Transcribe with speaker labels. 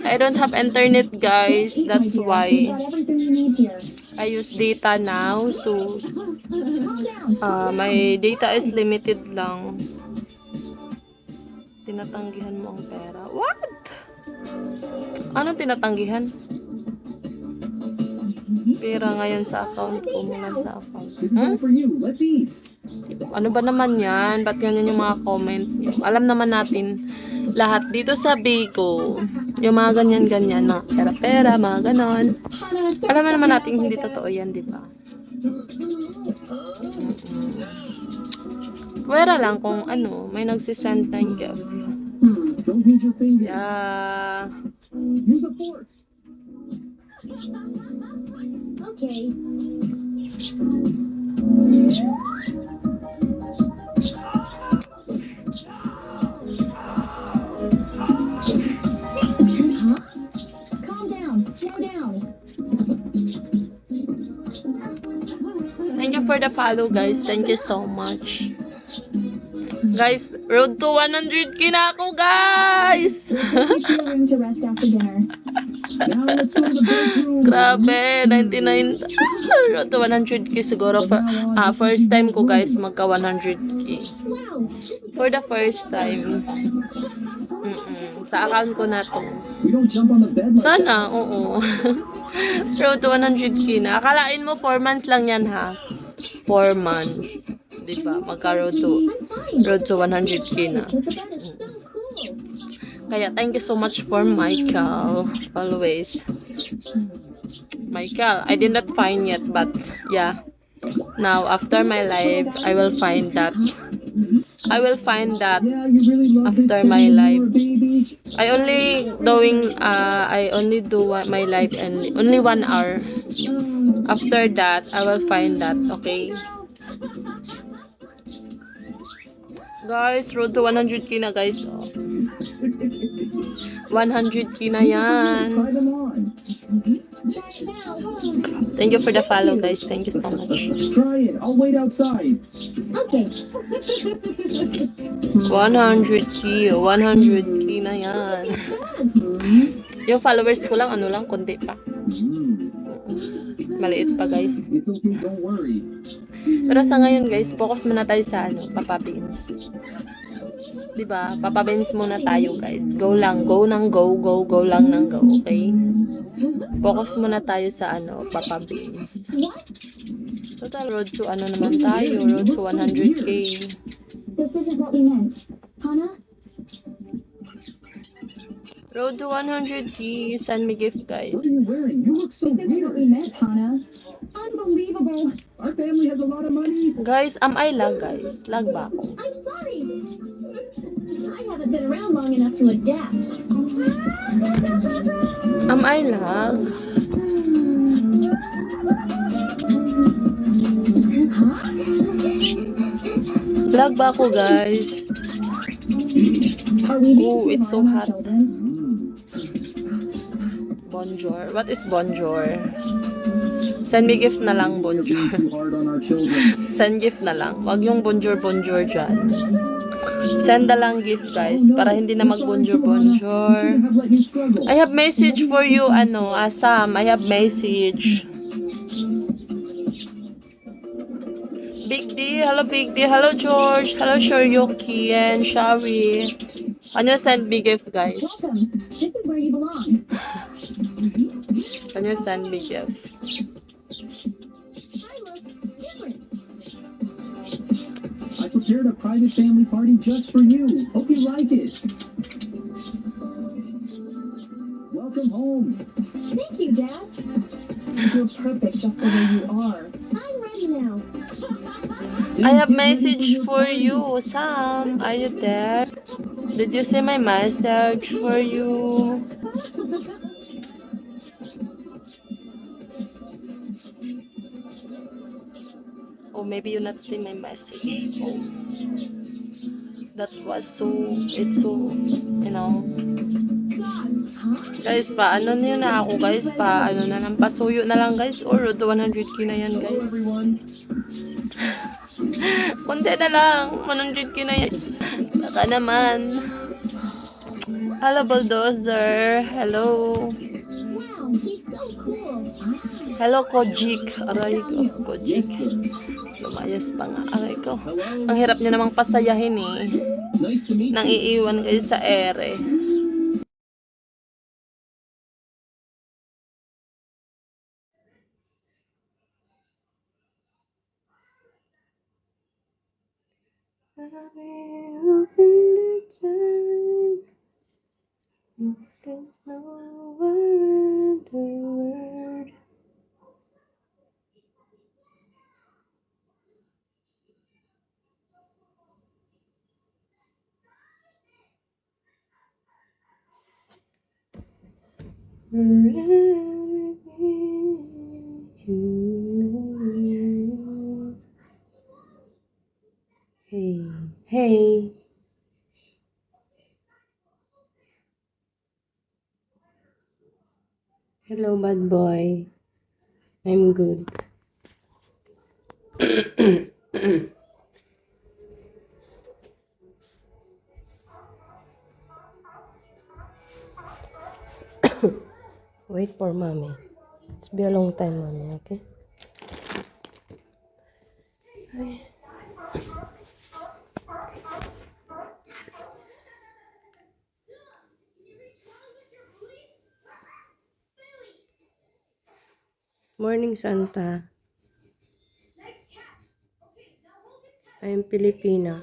Speaker 1: I don't have internet, guys. That's why I use data now. So, my data is limited lang. Tinatanggihan mo ang pera. What? Ano tinatanggihan? Pera ngayon sa account ko. Mula sa account. Ano ba naman yan? Ba't ganyan yung mga comment nyo? Alam naman natin lahat dito sa Bigo. Yung mga ganyan-ganyan na pera-pera, mga ganon. Alam naman natin hindi totoo yan, di ba? Pwera lang kung ano, may nagsisend ng gift. Yeah.
Speaker 2: Okay. Huh? Calm down. Slow down.
Speaker 1: Thank you for the follow, guys. Thank you so much. Guys, road to 100k na ako, guys!
Speaker 2: Take your room to rest after dinner.
Speaker 1: Grabe, 99. Road to 100k siguro. First time ko, guys, magka 100k.
Speaker 2: Wow.
Speaker 1: For the first time. Sa account ko na to. Sana, oo. Road to 100k na. Akalain mo 4 months lang yan, ha? 4 months. Diba? Magka-road to 100k na. Kaya, thank you so much for Michael. Always. Michael, I did not find yet, but yeah. Now, after my life, I will find that. I will find that after my life. I only do my life in only 1 hour. After that, I will find that, okay? Guys, road to 100k na, guys. 100k na yan. Thank you for the follow, guys. Thank you so much.
Speaker 3: Try it. I'll wait outside.
Speaker 2: Okay.
Speaker 1: 100k na yan. Yung followers ko lang, ano lang, konti pa. Maliit pa, guys.
Speaker 3: It's okay, don't worry.
Speaker 1: Pero sa ngayon, guys, focus muna tayo sa Papa Beans. Diba? Papa Beans muna tayo, guys. Go lang, go lang ng go, okay? Focus muna tayo sa Papa Beans. Total road to naman tayo, road to 100k.
Speaker 2: This isn't what we meant. Hana?
Speaker 1: Road to 100k. Send me gift, guys.
Speaker 3: What are you wearing? You look so
Speaker 2: This isn't what we
Speaker 3: weird.
Speaker 2: meant, Hana. Unbelievable.
Speaker 3: Our family has a lot of money.
Speaker 1: Guys, am I lag, guys? Lag ba ako?
Speaker 2: I'm sorry. I haven't been around long enough to adapt.
Speaker 1: Am I lag?
Speaker 2: Huh?
Speaker 1: Lag ba ako, guys?
Speaker 2: Are we being
Speaker 1: Oh,
Speaker 2: too
Speaker 1: it's so
Speaker 2: hard on
Speaker 1: hot.
Speaker 2: children?
Speaker 1: Bonjour. What is bonjour? Send me gift na lang,
Speaker 3: We're
Speaker 1: bonjour.
Speaker 3: being too hard on our children.
Speaker 1: Send gift na lang. Wag yung bonjour dyan. Send na lang gift, guys. Para hindi na mag-bonjour.
Speaker 3: We shouldn't have let you struggle.
Speaker 1: I have message for you, Sam. I have message. Big D. Hello, Big D. Hello, George. Hello, Shoryuki and Shari. Can you send me gift, guys?
Speaker 2: Welcome. This is where you belong.
Speaker 1: Can you send me gift?
Speaker 2: I look different.
Speaker 3: I prepared a private family party just for you. Hope you like it. Welcome home.
Speaker 2: Thank you, Dad. You're perfect just the way you are. I'm ready now.
Speaker 1: I have message for you, Sam. Are you there? Did you see my message for you? Oh, maybe you not see my message. Oh, that was it's so, Guys, paano nyo na ako, guys? Pasuyo na lang, guys. Or road to 100k na yan,
Speaker 3: Hello,
Speaker 1: guys.
Speaker 3: everyone.
Speaker 1: Kunti na lang. 100k na yan. Saka naman. Hello, Bulldozer. Hello.
Speaker 2: Wow, he's so cool.
Speaker 1: Hello, Kojik. Aray ko, Kojik. Lumayas pa nga. Aray ko. Ang hirap niya namang pasayahin eh.
Speaker 3: Nice to meet
Speaker 1: Nang
Speaker 3: you.
Speaker 1: iiwan kayo sa ere. There's no other word. Hey, hey. Hello, bad boy. I'm good. Wait for mommy. It's been a long time, mommy, okay? Ay. Morning, Santa. I am Filipina.